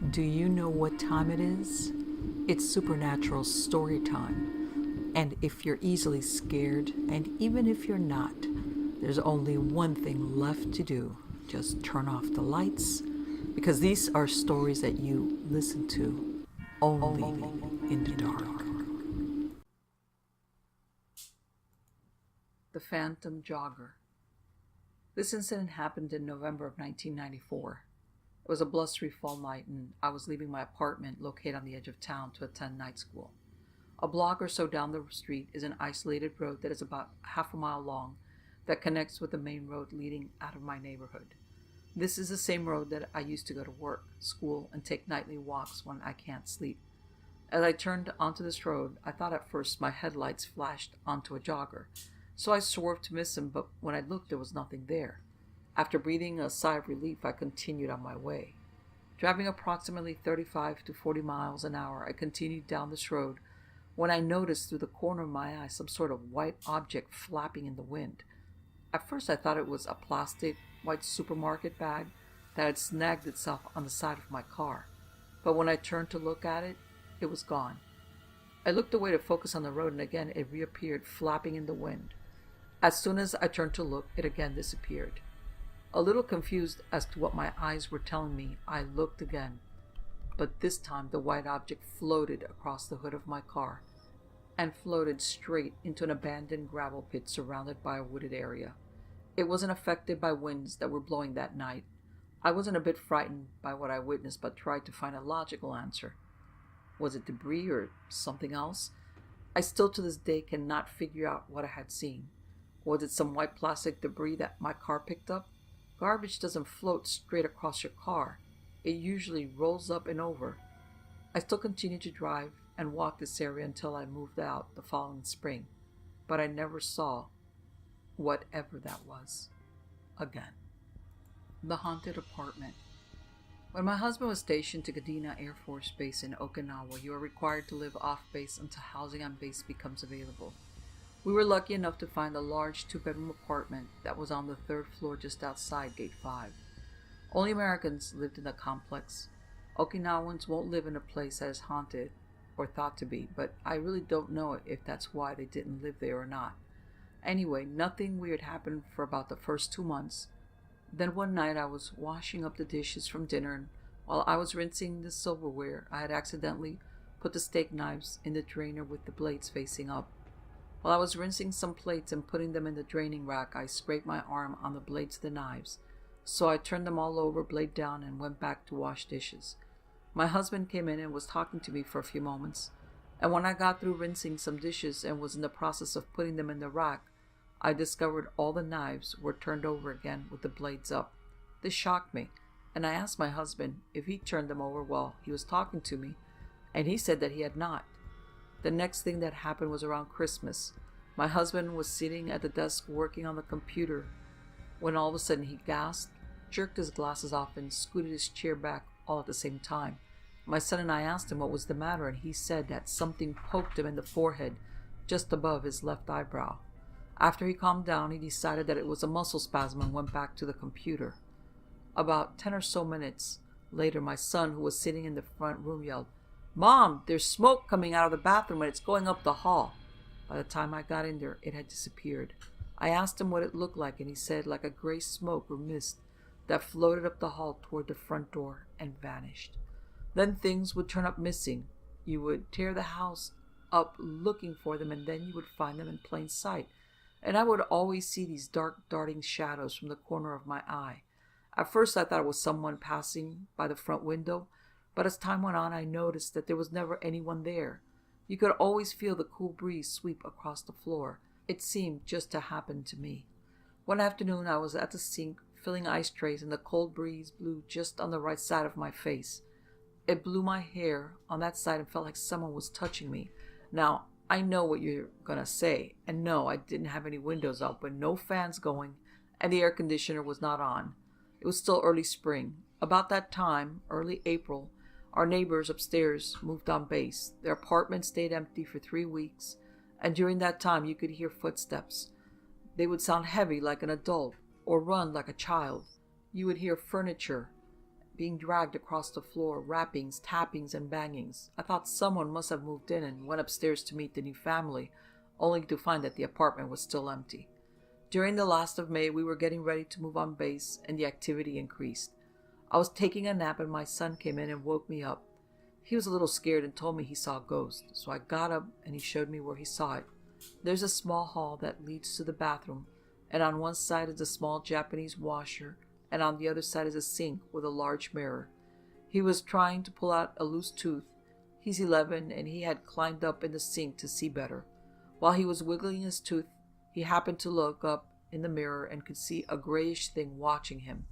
Do you know what time it is? It's supernatural story time. And if you're easily scared, and even if you're not, there's only one thing left to do. Just turn off the lights, because these are stories that you listen to only in the dark. The Phantom Jogger. This incident happened in November of 1994. It was a blustery fall night, and I was leaving my apartment located on the edge of town to attend night school. A block or so down the street is an isolated road that is about half a mile long that connects with the main road leading out of my neighborhood. This is the same road that I used to go to work, school, and take nightly walks when I can't sleep. As I turned onto this road, I thought at first my headlights flashed onto a jogger, so I swerved to miss him, but when I looked, there was nothing there. After breathing a sigh of relief, I continued on my way. Driving approximately 35 to 40 miles an hour, I continued down this road when I noticed through the corner of my eye some sort of white object flapping in the wind. At first I thought it was a plastic white supermarket bag that had snagged itself on the side of my car, but when I turned to look at it, it was gone. I looked away to focus on the road, and again it reappeared, flapping in the wind. As soon as I turned to look, it again disappeared. A little confused as to what my eyes were telling me, I looked again, but this time the white object floated across the hood of my car and floated straight into an abandoned gravel pit surrounded by a wooded area. It wasn't affected by winds that were blowing that night. I wasn't a bit frightened by what I witnessed, but tried to find a logical answer. Was it debris or something else? I still to this day cannot figure out what I had seen. Was it some white plastic debris that my car picked up? Garbage doesn't float straight across your car. It usually rolls up and over. I still continued to drive and walk this area until I moved out the following spring, but I never saw whatever that was again. The Haunted Apartment. When my husband was stationed to Kadena Air Force Base in Okinawa, you are required to live off base until housing on base becomes available. We were lucky enough to find a large two-bedroom apartment that was on the third floor just outside Gate 5. Only Americans lived in the complex. Okinawans won't live in a place that is haunted, or thought to be, but I really don't know if that's why they didn't live there or not. Anyway, nothing weird happened for about the first 2 months. Then one night I was washing up the dishes from dinner, and while I was rinsing the silverware, I had accidentally put the steak knives in the drainer with the blades facing up. While I was rinsing some plates and putting them in the draining rack, I scraped my arm on the blades of the knives. So I turned them all over, blade down, and went back to wash dishes. My husband came in and was talking to me for a few moments, and when I got through rinsing some dishes and was in the process of putting them in the rack, I discovered all the knives were turned over again with the blades up. This shocked me, and I asked my husband if he turned them over while he was talking to me, and he said that he had not. The next thing that happened was around Christmas. My husband was sitting at the desk working on the computer when all of a sudden he gasped, jerked his glasses off, and scooted his chair back all at the same time. My son and I asked him what was the matter, and he said that something poked him in the forehead just above his left eyebrow. After he calmed down, he decided that it was a muscle spasm and went back to the computer. About 10 or so minutes later, my son, who was sitting in the front room, yelled, "Mom, there's smoke coming out of the bathroom and it's going up the hall." By the time I got in there, it had disappeared. I asked him what it looked like, and he said like a gray smoke or mist that floated up the hall toward the front door and vanished. Then things would turn up missing. You would tear the house up looking for them, and then you would find them in plain sight. And I would always see these dark darting shadows from the corner of my eye. At first I thought it was someone passing by the front window, but as time went on I noticed that there was never anyone there. You could always feel the cool breeze sweep across the floor. It seemed just to happen to me. One afternoon I was at the sink filling ice trays, and the cold breeze blew just on the right side of my face. It blew my hair on that side and felt like someone was touching me. Now, I know what you're gonna say, and no, I didn't have any windows open, no fans going, and the air conditioner was not on. It was still early spring. About that time, early April, our neighbors upstairs moved on base. Their apartment stayed empty for 3 weeks, and during that time you could hear footsteps. They would sound heavy like an adult, or run like a child. You would hear furniture being dragged across the floor, rappings, tappings, and bangings. I thought someone must have moved in and went upstairs to meet the new family, only to find that the apartment was still empty. During the last of May, we were getting ready to move on base, and the activity increased. I was taking a nap and my son came in and woke me up. He was a little scared and told me he saw a ghost, so I got up and he showed me where he saw it. There's a small hall that leads to the bathroom, and on one side is a small Japanese washer, and on the other side is a sink with a large mirror. He was trying to pull out a loose tooth. He's 11 and he had climbed up in the sink to see better. While he was wiggling his tooth, he happened to look up in the mirror and could see a grayish thing watching him.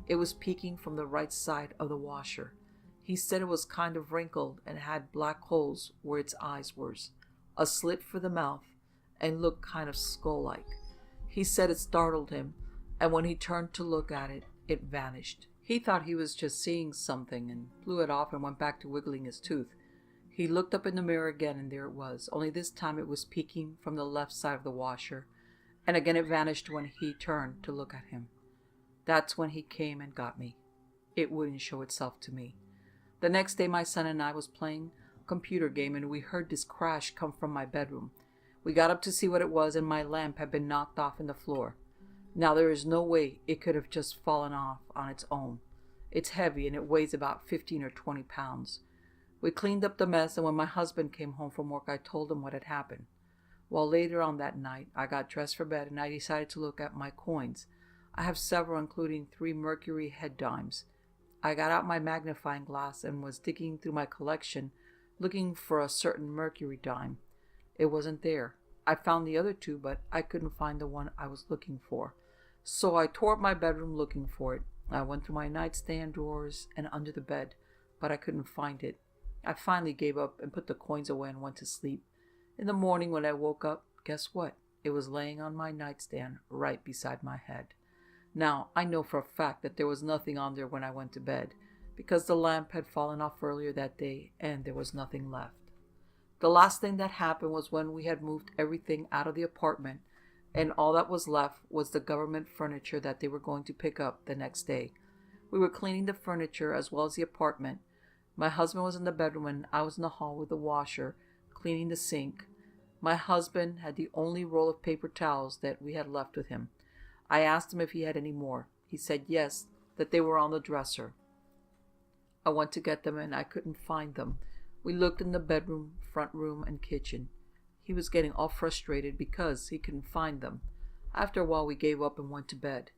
It was peeking from the right side of the washer. He said it was kind of wrinkled and had black holes where its eyes were, a slit for the mouth, and looked kind of skull-like. He said it startled him, and when he turned to look at it, it vanished. He thought he was just seeing something and blew it off and went back to wiggling his tooth. He looked up in the mirror again and there it was, only this time it was peeking from the left side of the washer, and again it vanished when he turned to look at him. That's when he came and got me. It wouldn't show itself to me. The next day my son and I was playing a computer game and we heard this crash come from my bedroom. We got up to see what it was and my lamp had been knocked off in the floor. Now there is no way it could have just fallen off on its own. It's heavy and it weighs about 15 or 20 pounds. We cleaned up the mess and when my husband came home from work I told him what had happened. Well, later on that night I got dressed for bed and I decided to look at my coins. I have several including 3 mercury head dimes. I got out my magnifying glass and was digging through my collection looking for a certain mercury dime. It wasn't there. I found the other 2, but I couldn't find the one I was looking for. So I tore up my bedroom looking for it. I went through my nightstand drawers and under the bed, but I couldn't find it. I finally gave up and put the coins away and went to sleep. In the morning when I woke up, guess what? It was laying on my nightstand right beside my head. Now, I know for a fact that there was nothing on there when I went to bed, because the lamp had fallen off earlier that day and there was nothing left. The last thing that happened was when we had moved everything out of the apartment and all that was left was the government furniture that they were going to pick up the next day. We were cleaning the furniture as well as the apartment. My husband was in the bedroom and I was in the hall with the washer, cleaning the sink. My husband had the only roll of paper towels that we had left with him. I asked him if he had any more. He said yes, that they were on the dresser. I went to get them and I couldn't find them. We looked in the bedroom, front room, and kitchen. He was getting all frustrated because he couldn't find them. After a while we gave up and went to bed.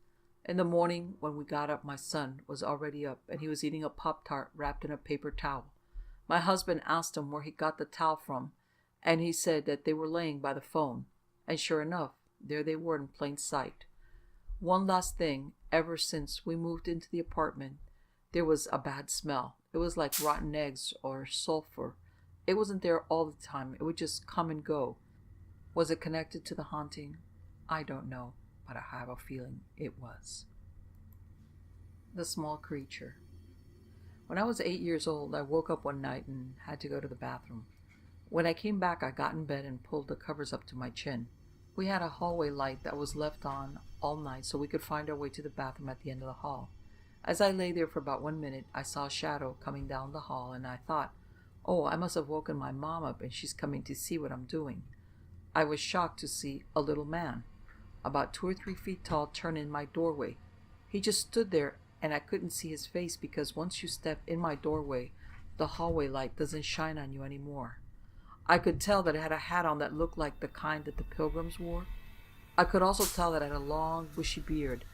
In the morning when we got up, my son was already up and he was eating a Pop-Tart wrapped in a paper towel. My husband asked him where he got the towel from, and he said that they were laying by the phone. And sure enough, there they were in plain sight. One last thing, ever since we moved into the apartment, there was a bad smell. It was like rotten eggs or sulfur. It wasn't there all the time. It would just come and go. Was it connected to the haunting? I don't know, but I have a feeling it was. The small creature. When I was 8 years old, I woke up one night and had to go to the bathroom. When I came back, I got in bed and pulled the covers up to my chin. We had a hallway light that was left on all night so we could find our way to the bathroom at the end of the hall. As I lay there for about 1 minute, I saw a shadow coming down the hall and I thought, oh, I must have woken my mom up and she's coming to see what I'm doing. I was shocked to see a little man, about 2 or 3 feet tall, turn in my doorway. He just stood there and I couldn't see his face because once you step in my doorway, the hallway light doesn't shine on you anymore. I could tell that it had a hat on that looked like the kind that the pilgrims wore. I could also tell that it had a long, bushy beard,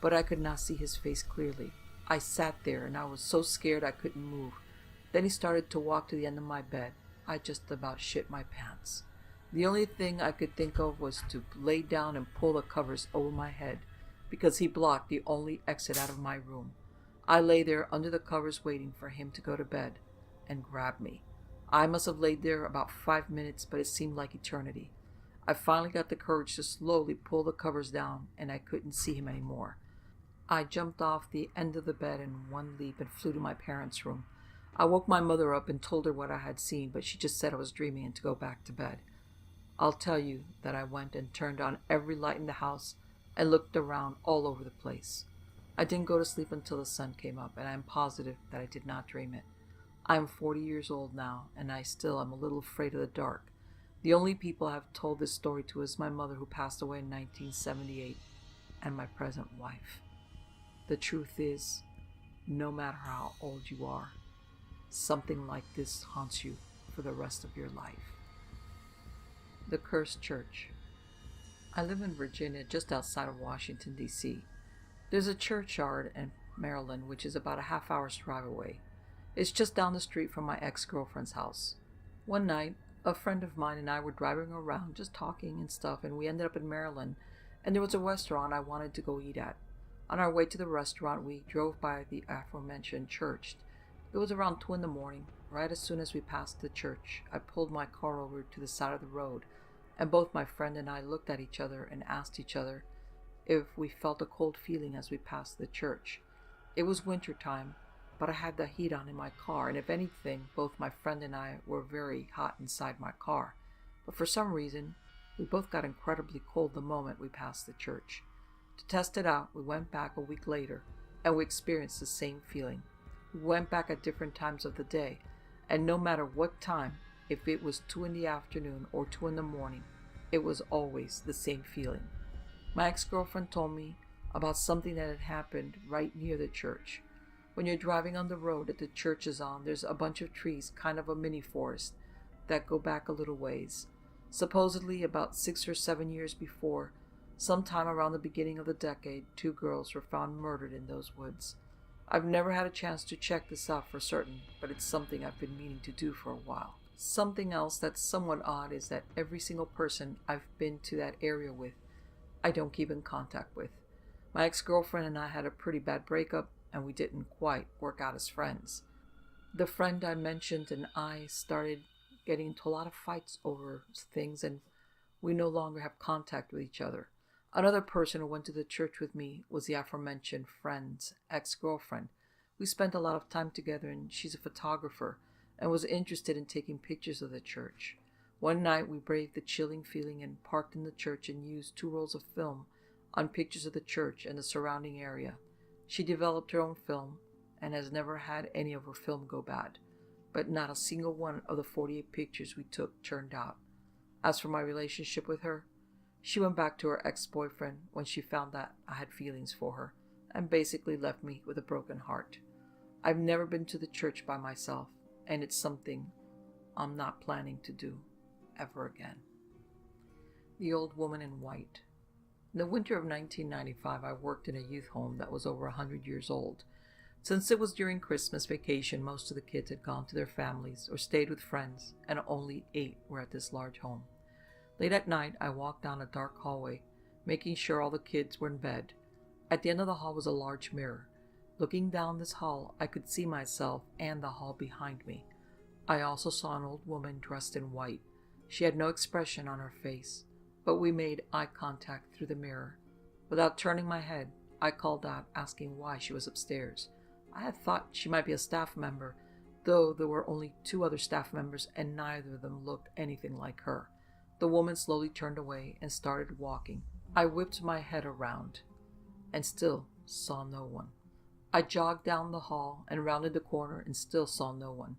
but I could not see his face clearly. I sat there and I was so scared I couldn't move. Then he started to walk to the end of my bed. I just about shit my pants. The only thing I could think of was to lay down and pull the covers over my head, because he blocked the only exit out of my room. I lay there under the covers waiting for him to go to bed and grab me. I must have laid there about 5 minutes, but it seemed like eternity. I finally got the courage to slowly pull the covers down and I couldn't see him anymore. I jumped off the end of the bed in one leap and flew to my parents' room. I woke my mother up and told her what I had seen, but she just said I was dreaming and to go back to bed. I'll tell you that I went and turned on every light in the house and looked around all over the place. I didn't go to sleep until the sun came up, and I am positive that I did not dream it. I am 40 years old now, and I still am a little afraid of the dark. The only people I have told this story to is my mother, who passed away in 1978, and my present wife. The truth is, no matter how old you are, something like this haunts you for the rest of your life. The Cursed Church. I live in Virginia, just outside of Washington, D.C. There's a churchyard in Maryland, which is about a half-hour's drive away. It's just down the street from my ex-girlfriend's house. One night, a friend of mine and I were driving around just talking and stuff, and we ended up in Maryland, and there was a restaurant I wanted to go eat at. On our way to the restaurant, we drove by the aforementioned church. It was around 2 a.m. Right as soon as we passed the church, I pulled my car over to the side of the road, and both my friend and I looked at each other and asked each other if we felt a cold feeling as we passed the church. It was winter time, but I had the heat on in my car, and if anything, both my friend and I were very hot inside my car. But for some reason, we both got incredibly cold the moment we passed the church. To test it out, we went back a week later, and we experienced the same feeling. We went back at different times of the day, and no matter what time, if it was 2 p.m. or 2 a.m, it was always the same feeling. My ex-girlfriend told me about something that had happened right near the church. When you're driving on the road that the church is on, there's a bunch of trees, kind of a mini forest, that go back a little ways. Supposedly, about 6 or 7 years before, sometime around the beginning of the decade, 2 girls were found murdered in those woods. I've never had a chance to check this out for certain, but it's something I've been meaning to do for a while. Something else that's somewhat odd is that every single person I've been to that area with, I don't keep in contact with. My ex-girlfriend and I had a pretty bad breakup, and we didn't quite work out as friends. The friend I mentioned and I started getting into a lot of fights over things, and we no longer have contact with each other. Another person who went to the church with me was the aforementioned friend's ex-girlfriend. We spent a lot of time together, and she's a photographer and was interested in taking pictures of the church. One night we braved the chilling feeling and parked in the church and used 2 rolls of film on pictures of the church and the surrounding area. She developed her own film and has never had any of her film go bad, but not a single one of the 48 pictures we took turned out. As for my relationship with her, she went back to her ex-boyfriend when she found that I had feelings for her, and basically left me with a broken heart. I've never been to the church by myself, and it's something I'm not planning to do ever again. The Old Woman in White. In the winter of 1995, I worked in a youth home that was over 100 years old. Since it was during Christmas vacation, most of the kids had gone to their families or stayed with friends, and only 8 were at this large home. Late at night, I walked down a dark hallway, making sure all the kids were in bed. At the end of the hall was a large mirror. Looking down this hall, I could see myself and the hall behind me. I also saw an old woman dressed in white. She had no expression on her face, but we made eye contact through the mirror. Without turning my head, I called out, asking why she was upstairs. I had thought she might be a staff member, though there were only 2 other staff members and neither of them looked anything like her. The woman slowly turned away and started walking. I whipped my head around and still saw no one. I jogged down the hall and rounded the corner and still saw no one.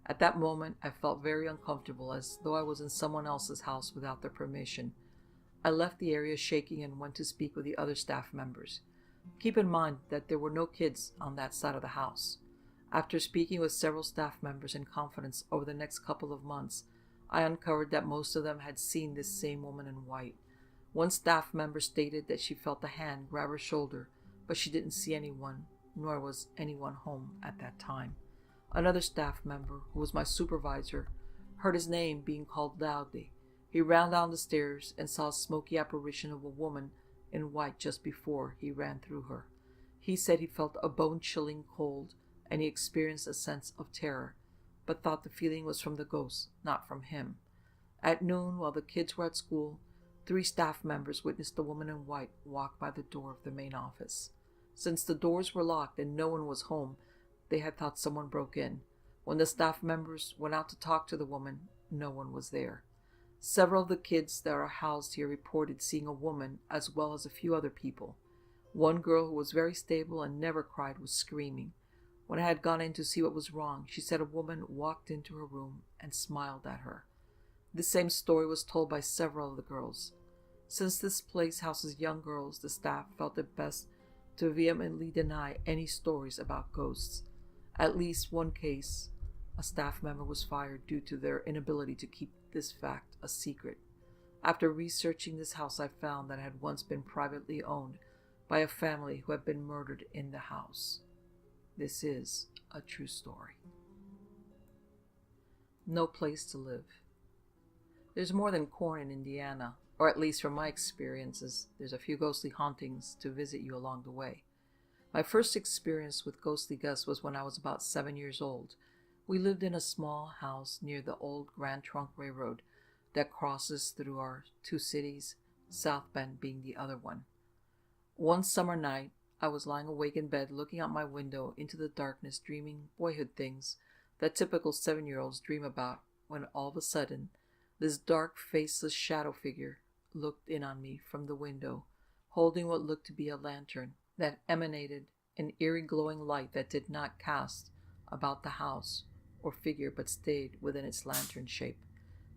At that moment, I felt very uncomfortable, as though I was in someone else's house without their permission. I left the area shaking and went to speak with the other staff members. Keep in mind that there were no kids on that side of the house. After speaking with several staff members in confidence over the next couple of months, I uncovered that most of them had seen this same woman in white. One staff member stated that she felt a hand grab her shoulder, but she didn't see anyone, nor was anyone home at that time. Another staff member, who was my supervisor, heard his name being called loudly. He ran down the stairs and saw a smoky apparition of a woman in white just before he ran through her. He said he felt a bone-chilling cold, and he experienced a sense of terror, but thought the feeling was from the ghost, not from him. At noon, while the kids were at school, 3 staff members witnessed the woman in white walk by the door of the main office. Since the doors were locked and no one was home, they had thought someone broke in. When the staff members went out to talk to the woman, no one was there. Several of the kids that are housed here reported seeing a woman as well as a few other people. One girl who was very stable and never cried was screaming. When I had gone in to see what was wrong, she said a woman walked into her room and smiled at her. This same story was told by several of the girls. Since this place houses young girls, the staff felt it best to vehemently deny any stories about ghosts. At least one case, a staff member was fired due to their inability to keep this fact a secret. After researching this house, I found that it had once been privately owned by a family who had been murdered in the house. This is a true story. No place to live. There's more than corn in Indiana, or at least from my experiences, there's a few ghostly hauntings to visit you along the way. My first experience with ghostly guests was when I was about 7 years old. We lived in a small house near the old Grand Trunk Railroad that crosses through our two cities, South Bend being the other one. One summer night, I was lying awake in bed looking out my window into the darkness, dreaming boyhood things that typical 7-year-olds dream about, when all of a sudden, this dark, faceless shadow figure looked in on me from the window, holding what looked to be a lantern that emanated an eerie glowing light that did not cast about the house or figure but stayed within its lantern shape.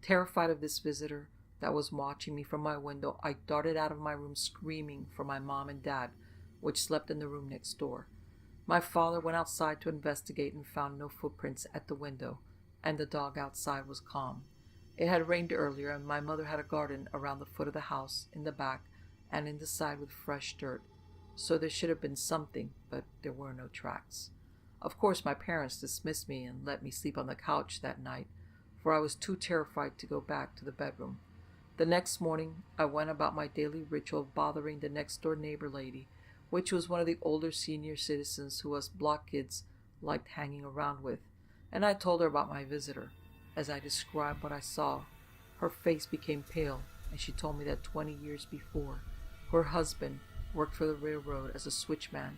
Terrified of this visitor that was watching me from my window, I darted out of my room screaming for my mom and dad, which slept in the room next door. My father went outside to investigate and found no footprints at the window, and the dog outside was calm. It had rained earlier, and my mother had a garden around the foot of the house, in the back, and in the side with fresh dirt, so there should have been something, but there were no tracks. Of course, my parents dismissed me and let me sleep on the couch that night, for I was too terrified to go back to the bedroom. The next morning, I went about my daily ritual of bothering the next-door neighbor lady, which was one of the older senior citizens who us block kids liked hanging around with, and I told her about my visitor. As I described what I saw, her face became pale, and she told me that 20 years before, her husband worked for the railroad as a switchman,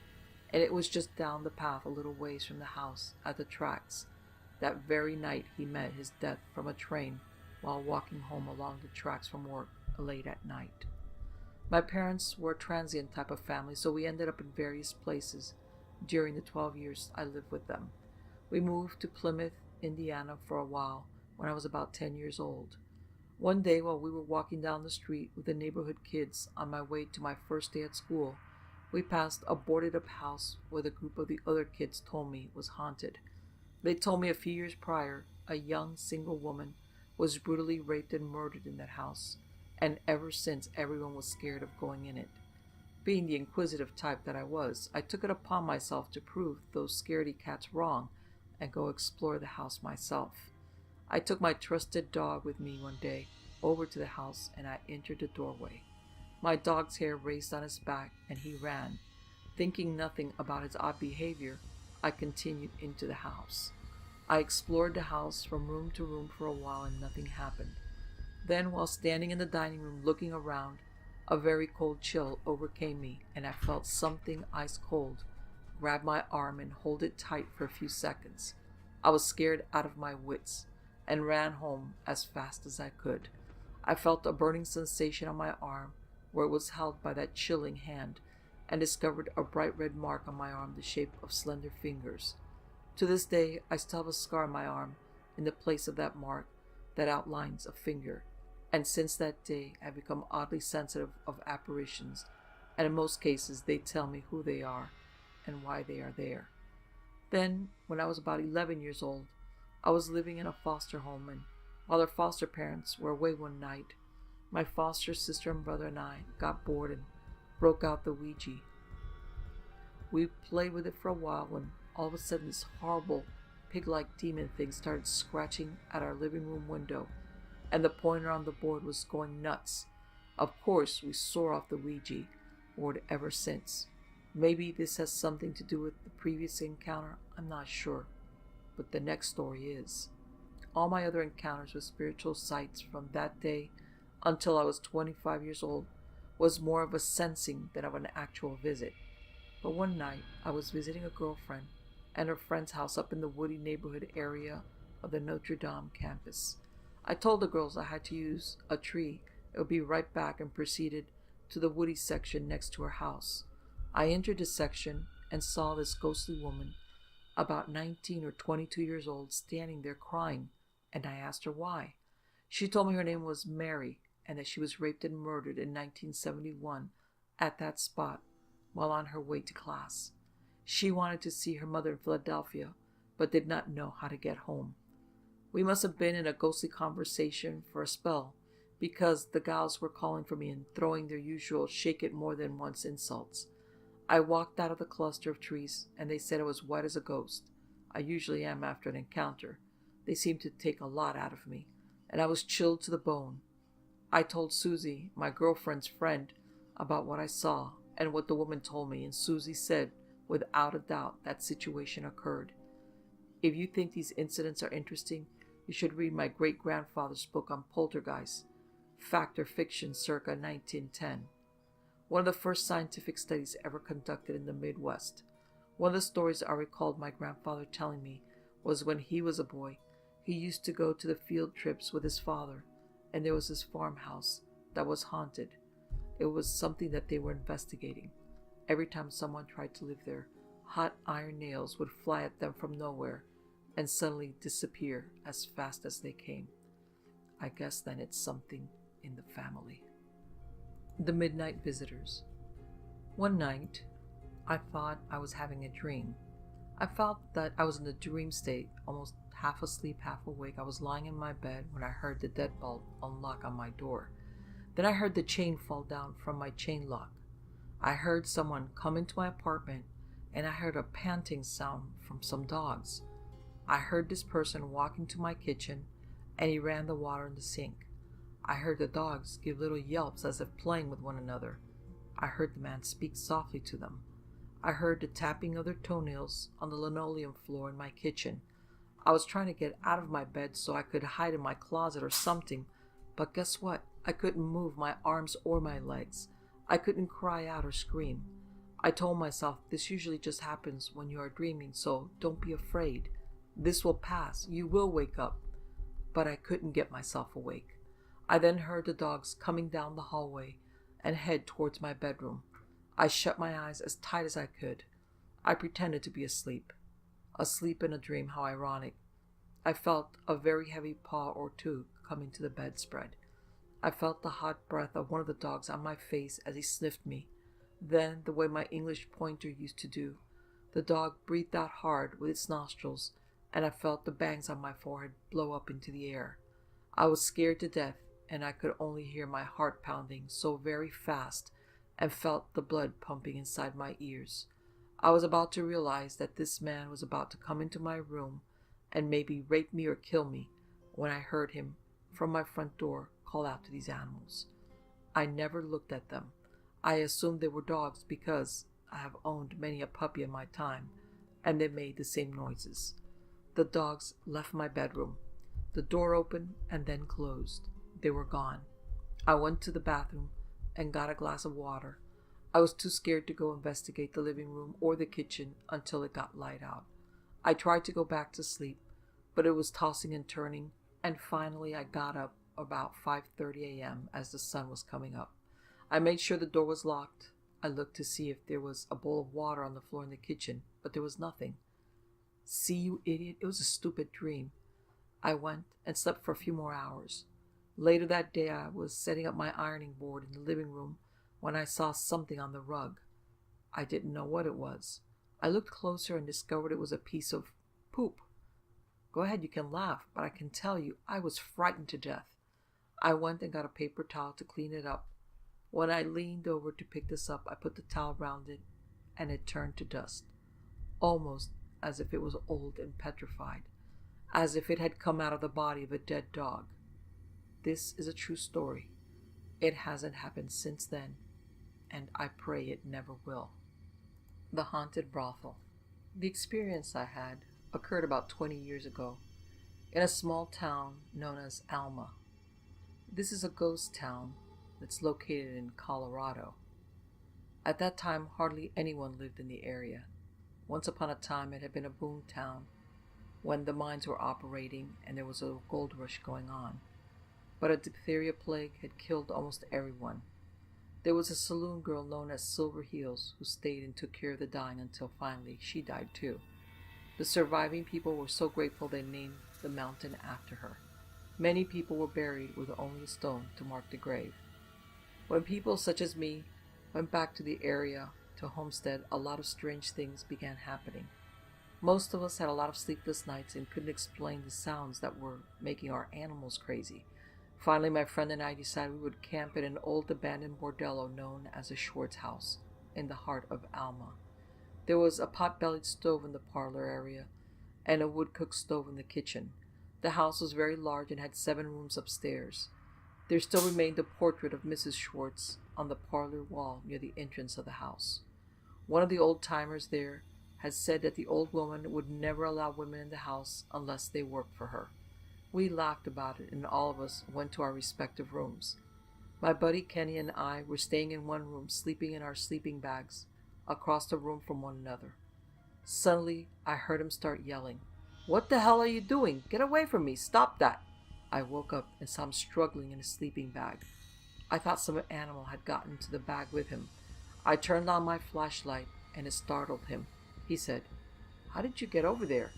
and it was just down the path a little ways from the house at the tracks. That very night he met his death from a train while walking home along the tracks from work late at night. My parents were a transient type of family, so we ended up in various places during the 12 years I lived with them. We moved to Plymouth, Indiana for a while when I was about 10 years old. One day while we were walking down the street with the neighborhood kids on my way to my first day at school, we passed a boarded-up house where the group of the other kids told me was haunted. They told me a few years prior, a young single woman was brutally raped and murdered in that house, and ever since everyone was scared of going in it. Being the inquisitive type that I was, I took it upon myself to prove those scaredy cats wrong and go explore the house myself. I took my trusted dog with me one day over to the house, and I entered the doorway. My dog's hair raised on his back and he ran. Thinking nothing about his odd behavior, I continued into the house. I explored the house from room to room for a while and nothing happened. Then, while standing in the dining room looking around, a very cold chill overcame me, and I felt something ice cold grab my arm and hold it tight for a few seconds. I was scared out of my wits and ran home as fast as I could. I felt a burning sensation on my arm where it was held by that chilling hand, and discovered a bright red mark on my arm the shape of slender fingers. To this day, I still have a scar on my arm in the place of that mark that outlines a finger, and since that day I've become oddly sensitive of apparitions, and in most cases they tell me who they are and why they are there. Then, when I was about 11 years old, I was living in a foster home, and while our foster parents were away one night, my foster sister and brother and I got bored and broke out the Ouija. We played with it for a while when all of a sudden this horrible pig-like demon thing started scratching at our living room window, and the pointer on the board was going nuts. Of course, we swore off the Ouija board ever since. Maybe this has something to do with the previous encounter, I'm not sure, but the next story is. All my other encounters with spiritual sights from that day until I was 25 years old was more of a sensing than of an actual visit. But one night, I was visiting a girlfriend and her friend's house up in the woody neighborhood area of the Notre Dame campus. I told the girls I had to use a tree. It would be right back, and proceeded to the woody section next to her house. I entered the section and saw this ghostly woman, about 19 or 22 years old, standing there crying, and I asked her why. She told me her name was Mary and that she was raped and murdered in 1971 at that spot while on her way to class. She wanted to see her mother in Philadelphia, but did not know how to get home. We must have been in a ghostly conversation for a spell, because the gals were calling for me and throwing their usual shake it more than once insults. I walked out of the cluster of trees, and they said I was white as a ghost. I usually am after an encounter. They seemed to take a lot out of me, and I was chilled to the bone. I told Susie, my girlfriend's friend, about what I saw and what the woman told me, and Susie said, without a doubt, that situation occurred. If you think these incidents are interesting, you should read my great-grandfather's book on poltergeists, Fact or Fiction, circa 1910. One of the first scientific studies ever conducted in the Midwest. One of the stories I recalled my grandfather telling me was when he was a boy, he used to go to the field trips with his father, and there was this farmhouse that was haunted. It was something that they were investigating. Every time someone tried to live there, hot iron nails would fly at them from nowhere and suddenly disappear as fast as they came. I guess then it's something in the family. The Midnight Visitors. One night, I thought I was having a dream. I felt that I was in a dream state, almost half asleep, half awake. I was lying in my bed when I heard the deadbolt unlock on my door. Then I heard the chain fall down from my chain lock. I heard someone come into my apartment, and I heard a panting sound from some dogs. I heard this person walk into my kitchen, and he ran the water in the sink. I heard the dogs give little yelps as if playing with one another. I heard the man speak softly to them. I heard the tapping of their toenails on the linoleum floor in my kitchen. I was trying to get out of my bed so I could hide in my closet or something, but guess what? I couldn't move my arms or my legs. I couldn't cry out or scream. I told myself this usually just happens when you are dreaming, so don't be afraid. This will pass. You will wake up. But I couldn't get myself awake. I then heard the dogs coming down the hallway and head towards my bedroom. I shut my eyes as tight as I could. I pretended to be asleep. Asleep in a dream, how ironic. I felt a very heavy paw or two coming to the bedspread. I felt the hot breath of one of the dogs on my face as he sniffed me. Then, the way my English pointer used to do, the dog breathed out hard with its nostrils, and I felt the bangs on my forehead blow up into the air. I was scared to death, and I could only hear my heart pounding so very fast and felt the blood pumping inside my ears. I was about to realize that this man was about to come into my room and maybe rape me or kill me when I heard him, from my front door, call out to these animals. I never looked at them. I assumed they were dogs because I have owned many a puppy in my time, and they made the same noises. The dogs left my bedroom. The door opened and then closed. They were gone. I went to the bathroom and got a glass of water. I was too scared to go investigate the living room or the kitchen until it got light out. I tried to go back to sleep, but it was tossing and turning, and finally I got up about 5:30 a.m. as the sun was coming up. I made sure the door was locked. I looked to see if there was a bowl of water on the floor in the kitchen, but there was nothing. See, you idiot, it was a stupid dream. I went and slept for a few more hours. Later that day, I was setting up my ironing board in the living room when I saw something on the rug. I didn't know what it was. I looked closer and discovered it was a piece of poop. Go ahead, you can laugh, but I can tell you I was frightened to death. I went and got a paper towel to clean it up. When I leaned over to pick this up, I put the towel around it, and it turned to dust, almost as if it was old and petrified, as if it had come out of the body of a dead dog. This is a true story. It hasn't happened since then, and I pray it never will. The Haunted Brothel. The experience I had occurred about 20 years ago in a small town known as Alma. This is a ghost town that's located in Colorado. At that time, hardly anyone lived in the area. Once upon a time, it had been a boom town when the mines were operating and there was a gold rush going on. But a diphtheria plague had killed almost everyone. There was a saloon girl known as Silver Heels who stayed and took care of the dying until finally she died too. The surviving people were so grateful they named the mountain after her. Many people were buried with only a stone to mark the grave. When people such as me went back to the area to homestead, a lot of strange things began happening. Most of us had a lot of sleepless nights and couldn't explain the sounds that were making our animals crazy. Finally, my friend and I decided we would camp in an old abandoned bordello known as the Schwartz House in the heart of Alma. There was a pot-bellied stove in the parlor area and a wood-cooked stove in the kitchen. The house was very large and had 7 rooms upstairs. There still remained a portrait of Mrs. Schwartz on the parlor wall near the entrance of the house. One of the old-timers there had said that the old woman would never allow women in the house unless they worked for her. We laughed about it, and all of us went to our respective rooms. My buddy Kenny and I were staying in one room, sleeping in our sleeping bags across the room from one another. Suddenly, I heard him start yelling, "What the hell are you doing? Get away from me! Stop that!" I woke up and saw him struggling in his sleeping bag. I thought some animal had gotten into the bag with him. I turned on my flashlight, and it startled him. He said, "How did you get over there?"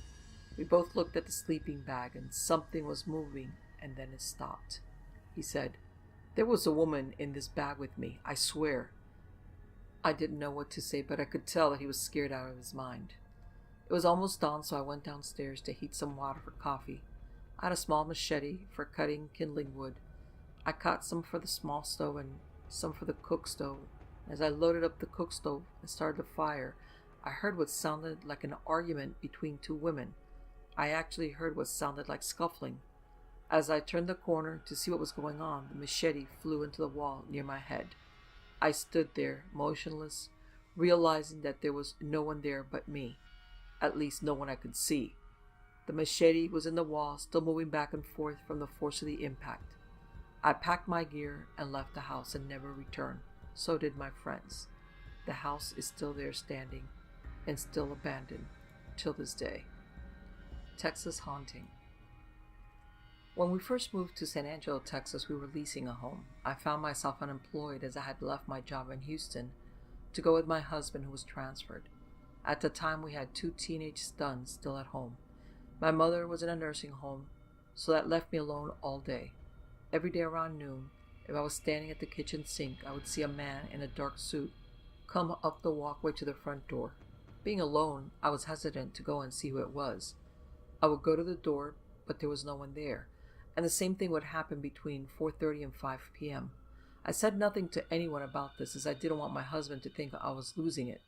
We both looked at the sleeping bag, and something was moving, and then it stopped. He said, "There was a woman in this bag with me, I swear." I didn't know what to say, but I could tell that he was scared out of his mind. It was almost dawn, so I went downstairs to heat some water for coffee. I had a small machete for cutting kindling wood. I cut some for the small stove and some for the cook stove. As I loaded up the cook stove and started the fire, I heard what sounded like an argument between 2 women. I actually heard what sounded like scuffling. As I turned the corner to see what was going on, the machete flew into the wall near my head. I stood there, motionless, realizing that there was no one there but me. At least no one I could see. The machete was in the wall, still moving back and forth from the force of the impact. I packed my gear and left the house and never returned. So did my friends. The house is still there standing and still abandoned till this day. Texas Haunting. When we first moved to San Angelo, Texas, we were leasing a home. I found myself unemployed as I had left my job in Houston to go with my husband who was transferred. At the time, we had 2 teenage sons still at home. My mother was in a nursing home, so that left me alone all day. Every day around noon, if I was standing at the kitchen sink, I would see a man in a dark suit come up the walkway to the front door. Being alone, I was hesitant to go and see who it was. I would go to the door, but there was no one there, and the same thing would happen between 4:30 and 5 p.m. I said nothing to anyone about this as I didn't want my husband to think I was losing it.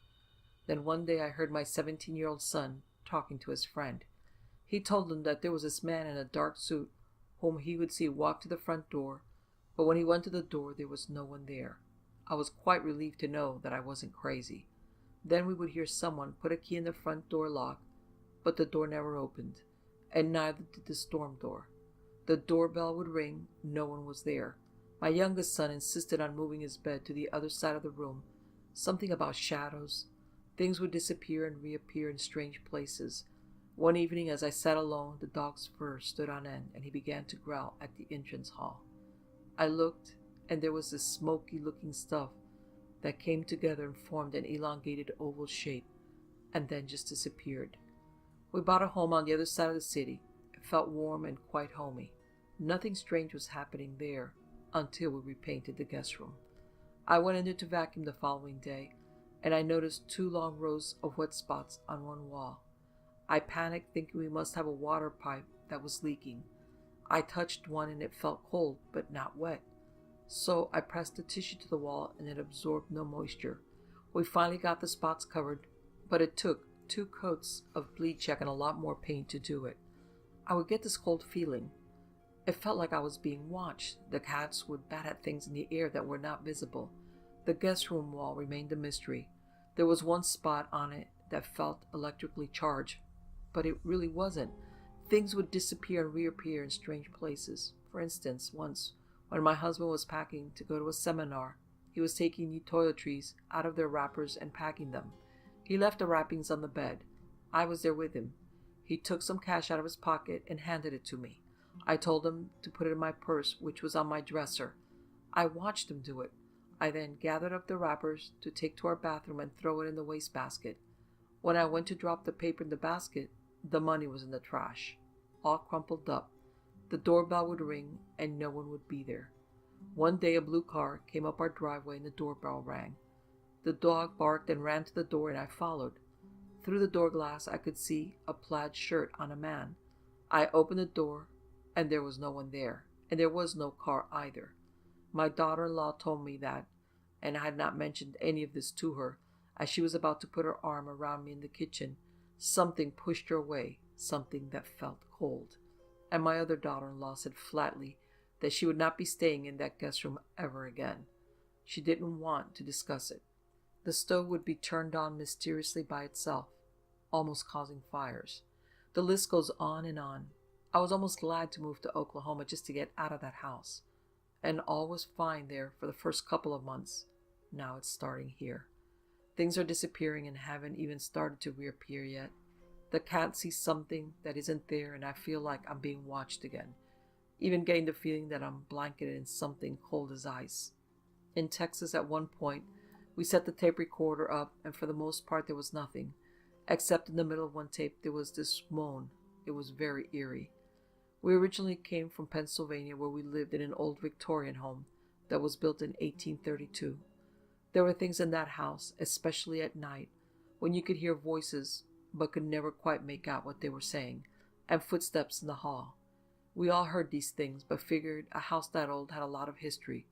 Then one day I heard my 17-year-old son talking to his friend. He told him that there was this man in a dark suit whom he would see walk to the front door, but when he went to the door there was no one there. I was quite relieved to know that I wasn't crazy. Then we would hear someone put a key in the front door lock, but the door never opened, and neither did the storm door. The doorbell would ring, no one was there. My youngest son insisted on moving his bed to the other side of the room. Something about shadows. Things would disappear and reappear in strange places. One evening, as I sat alone, the dog's fur stood on end, and he began to growl at the entrance hall. I looked, and there was this smoky-looking stuff that came together and formed an elongated oval shape, and then just disappeared. We bought a home on the other side of the city. It felt warm and quite homey. Nothing strange was happening there until we repainted the guest room. I went in there to vacuum the following day, and I noticed 2 long rows of wet spots on one wall. I panicked, thinking we must have a water pipe that was leaking. I touched one and it felt cold, but not wet. So I pressed the tissue to the wall and it absorbed no moisture. We finally got the spots covered, but it took 2 coats of bleach and a lot more paint to do it. I would get this cold feeling. It felt like I was being watched. The cats would bat at things in the air that were not visible. The guest room wall remained a mystery. There was one spot on it that felt electrically charged, but it really wasn't. Things would disappear and reappear in strange places. For instance, once, when my husband was packing to go to a seminar, he was taking new toiletries out of their wrappers and packing them. He left the wrappings on the bed. I was there with him. He took some cash out of his pocket and handed it to me. I told him to put it in my purse, which was on my dresser. I watched him do it. I then gathered up the wrappers to take to our bathroom and throw it in the wastebasket. When I went to drop the paper in the basket, the money was in the trash, all crumpled up. The doorbell would ring and no one would be there. One day a blue car came up our driveway and the doorbell rang. The dog barked and ran to the door and I followed. Through the door glass I could see a plaid shirt on a man. I opened the door and there was no one there, and there was no car either. My daughter-in-law told me that, and I had not mentioned any of this to her. As she was about to put her arm around me in the kitchen, something pushed her away, something that felt cold. And my other daughter-in-law said flatly that she would not be staying in that guest room ever again. She didn't want to discuss it. The stove would be turned on mysteriously by itself, almost causing fires. The list goes on and on. I was almost glad to move to Oklahoma just to get out of that house. And all was fine there for the first couple of months. Now it's starting here. Things are disappearing and haven't even started to reappear yet. The cat sees something that isn't there and I feel like I'm being watched again. Even getting the feeling that I'm blanketed in something cold as ice. In Texas at one point, we set the tape recorder up and for the most part there was nothing. Except in the middle of one tape there was this moan. It was very eerie. We originally came from Pennsylvania where we lived in an old Victorian home that was built in 1832. There were things in that house, especially at night, when you could hear voices but could never quite make out what they were saying, and footsteps in the hall. We all heard these things but figured a house that old had a lot of history.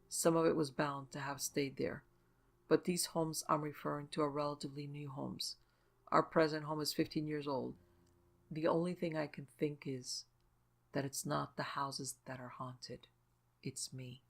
Some of it was bound to have stayed there. But these homes I'm referring to are relatively new homes. Our present home is 15 years old. The only thing I can think is that it's not the houses that are haunted. It's me.